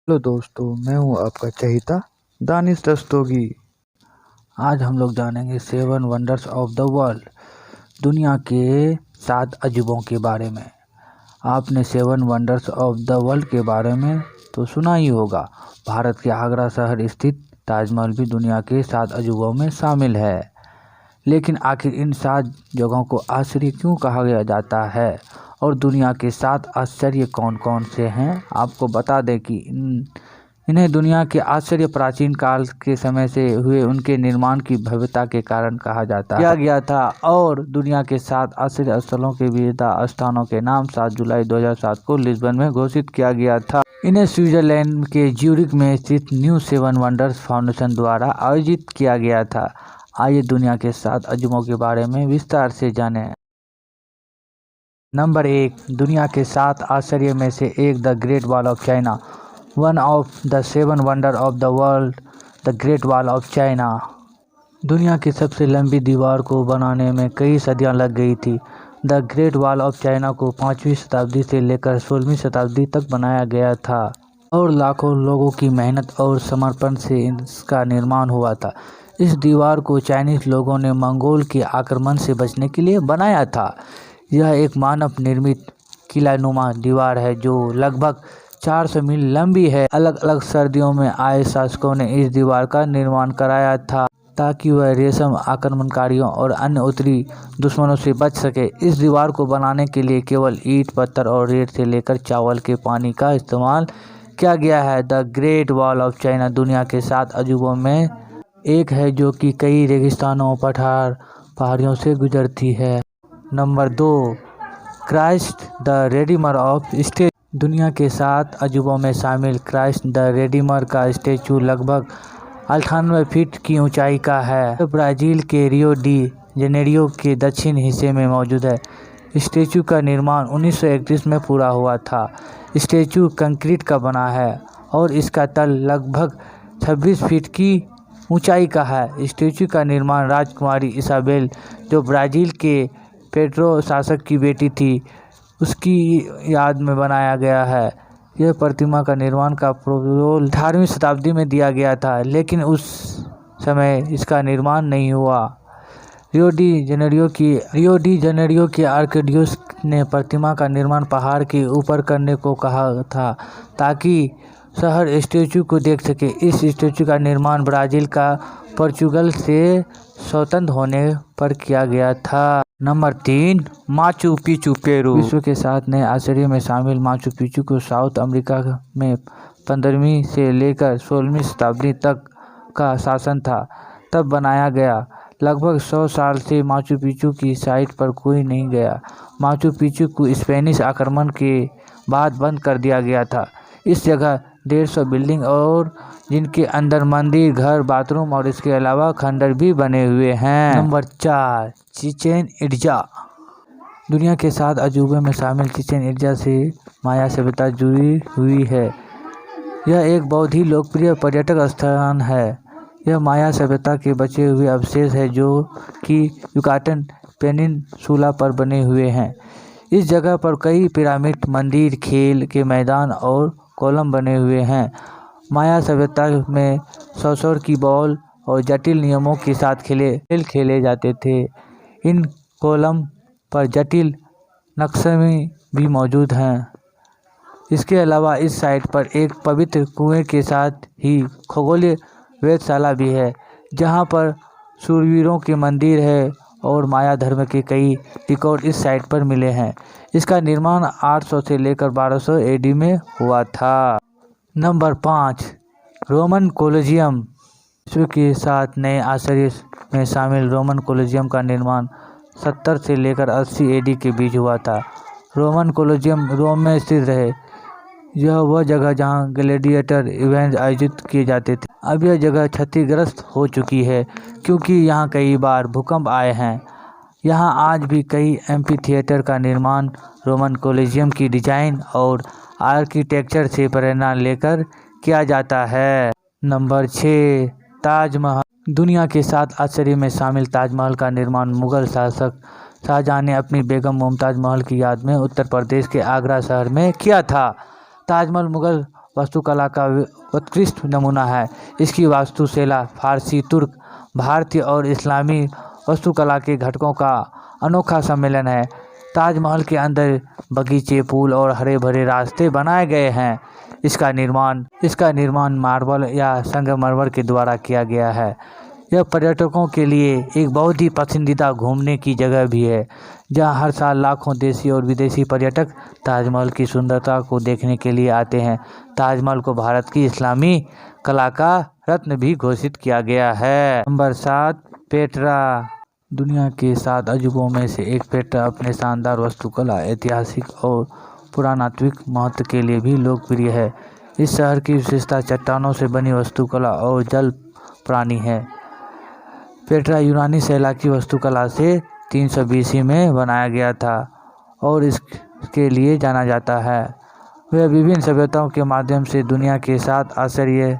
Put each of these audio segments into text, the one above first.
Hello दोस्तों, मैं हूं आपका चहेता दानिश दस्तोगी। आज हम लोग जानेंगे 7 वंडर्स ऑफ द वर्ल्ड, दुनिया के 7 अजूबों के बारे में। आपने 7 वंडर्स ऑफ द वर्ल्ड के बारे में तो सुना ही होगा। भारत के आगरा शहर स्थित ताजमहल भी दुनिया के 7 अजूबों में शामिल है। लेकिन आखिर इन 7 जगहों को आश्चर्य क्यों कहा जाता है और दुनिया के 7 आश्चर्य कौन कौन से हैं? आपको बता दें कि इन्हें दुनिया के आश्चर्य प्राचीन काल के समय से हुए उनके निर्माण की भव्यता के कारण कहा जाता किया गया था। और दुनिया के 7 आश्चर्य स्थलों के विविधता स्थानों के नाम 7 जुलाई 2007 को लिस्बन में घोषित किया गया था। इन्हें स्विट्जरलैंड के ज्यूरिख में स्थित न्यू 7 वंडर्स फाउंडेशन द्वारा आयोजित किया गया था। आइए दुनिया के 7 अजूबों के बारे में विस्तार से जानें। नंबर 1, दुनिया के 7 आश्चर्य में से एक, the great wall of China. One of the 7 wonder of the world, the great wall of China. दुनिया की सबसे लंबी दीवार को बनाने में कई सदियां लग गई थी। The great wall of China को 5वीं शताब्दी से लेकर 16वीं शताब्दी तक बनाया गया था और लाखों लोगों की मेहनत और समर्पण से इसका निर्माण हुआ था। इस दीवार को चाइनीज लोगों ने मंगोल के आक्रमण से बचने के लिए बनाया था। यह एक मानव निर्मित किलानुमा दीवार है जो लगभग 400 मील लंबी है। अलग अलग सर्दियों में आए शासकों ने इस दीवार का निर्माण कराया था ताकि वह रेशम आक्रमणकारियों और अन्य उत्तरी दुश्मनों से बच सके। इस दीवार को बनाने के लिए केवल ईंट, पत्थर और रेत से लेकर चावल के पानी का इस्तेमाल किया गया है। The great wall of China दुनिया के 7 अजूबों में एक है जो कि कई रेगिस्तानों, पहाड़ियों से गुजरती है। Number 2, Christ the redeemer of statue. दुनिया के 7 अजूबों में शामिल क्राइस्ट द रेडीमर का स्टेचू लगभग 98 फीट की ऊंचाई का है। यह ब्राज़ील के रियो डी जेनेरियो के दक्षिण हिस्से में मौजूद है। स्टेचू का निर्माण 1931 में पूरा हुआ था। स्टेचू कंक्रीट का बना है और इसका तल लगभग 26 फीट की ऊंचाई का है। स्टेचू का निर्माण राजकुमारी इसाबेल, जो ब्राज़ील के पेड्रो शासक की बेटी थी, उसकी याद में बनाया गया है। यह प्रतिमा का निर्माण का प्रपोजल 18वीं शताब्दी में दिया गया था, लेकिन उस समय इसका निर्माण नहीं हुआ। रियो डी जेनेरियो के आर्किटेक्ट ने प्रतिमा का निर्माण पहाड़ के ऊपर करने को कहा था ताकि शहर स्टेचू को देख सके। इस स्टेचू का निर्माण ब्राज़ील का पोर्चुगल से स्वतंत्र होने पर किया गया था। Number 3, Machu Picchu Peru. विश्व के 7 नए आश्चर्य में शामिल माचू पिचू को साउथ अमेरिका में 15वीं से लेकर 16वीं शताब्दी तक का शासन था तब बनाया गया। लगभग 100 साल से माचू पिचू की साइट पर कोई नहीं गया। माचू पिचू को स्पेनिश आक्रमण के बाद बंद कर दिया गया था। इस जगह 150 बिल्डिंग और जिनके अंदर मंदिर, घर, बाथरूम और इसके अलावा खंडर भी बने हुए हैं। Number 4, Chichen Itza. दुनिया के 7 अजूबे में शामिल चिचेन इट्जा से माया सभ्यता जुड़ी हुई है। यह एक बहुत ही लोकप्रिय पर्यटक स्थान है। यह माया सभ्यता के बचे हुए अवशेष है जो कि युकाटन पेनिनसुला पर बने हुए हैं। इस जगह पर कई पिरामिड, मंदिर, खेल के मैदान और कॉलम बने हुए हैं। माया सभ्यता में सौर की बॉल और जटिल नियमों के साथ खेल खेले जाते थे। इन कॉलम पर जटिल नक्शे भी मौजूद हैं। इसके अलावा इस साइट पर एक पवित्र कुएं के साथ ही खगोलीय वेधशाला भी है जहां पर शूरवीरों के मंदिर है और माया धर्म के कई रिकॉर्ड इस साइट पर मिले हैं। इसका निर्माण 800 से लेकर 1200 एडी में हुआ था। Number 5, Roman Colosseum. विश्व के 7 नए आश्चर्य में शामिल रोमन कोलोजियम का निर्माण 70 से लेकर 80 एडी के बीच हुआ था। रोमन कोलोजियम रोम में स्थित है। यह वह जगह जहां ग्लैडिएटर इवेंट आयोजित किए जाते थे। अब यह जगह क्षतिग्रस्त हो चुकी है क्योंकि यहाँ कई बार भूकंप आए हैं। यहाँ आज भी कई एम्फीथिएटर का निर्माण रोमन कोलोजियम की डिजाइन और आर्किटेक्चर से प्रेरणा लेकर किया जाता है। नंबर 6, ताजमहल। दुनिया के 7 आश्चर्य में शामिल ताजमहल का निर्माण मुगल शासक शाहजहां ने अपनी बेगम मुमताज महल की याद में उत्तर प्रदेश के आगरा शहर में किया था। ताजमहल मुगल वास्तुकला का उत्कृष्ट नमूना है। इसकी वास्तुशिला फारसी, तुर्क, भारतीय और इस्लामी वास्तुकला के घटकों का अनोखा सम्मेलन है। ताजमहल के अंदर बगीचे, पुल और हरे भरे रास्ते बनाए गए हैं। इसका निर्माण मार्बल या संगमरमर के द्वारा किया गया है। यह पर्यटकों के लिए एक बहुत ही पसंदीदा घूमने की जगह भी है, जहां हर साल लाखों देशी और विदेशी पर्यटक ताजमहल की सुंदरता को देखने के लिए आते हैं। ताजमहल को भारत की इस्लामी कला का रत्न भी घोषित किया गया है। Number 7, Petra. दुनिया के 7 अजूबों में से एक पेट्रा अपने शानदार वास्तुकला, ऐतिहासिक और पुरातात्विक महत्व के लिए भी लोकप्रिय है। इस शहर की विशेषता चट्टानों से बनी वास्तुकला और जल प्राणी है। पेट्रा यूनानी शैली की वास्तुकला से 300 BC में बनाया गया था और इसके लिए जाना जाता है। वह विभिन्न सभ्यताओं के माध्यम से दुनिया के 7 आश्चर्य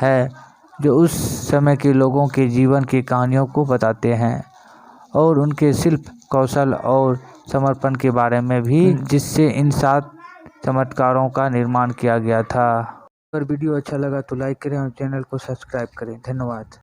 है, जो उस समय के लोगों के जीवन की कहानियों को बताते हैं और उनके शिल्प कौशल और समर्पण के बारे में भी, जिससे इन 7 चमत्कारों का निर्माण किया गया था। अगर वीडियो अच्छा लगा तो लाइक करें और चैनल को सब्सक्राइब करें। धन्यवाद।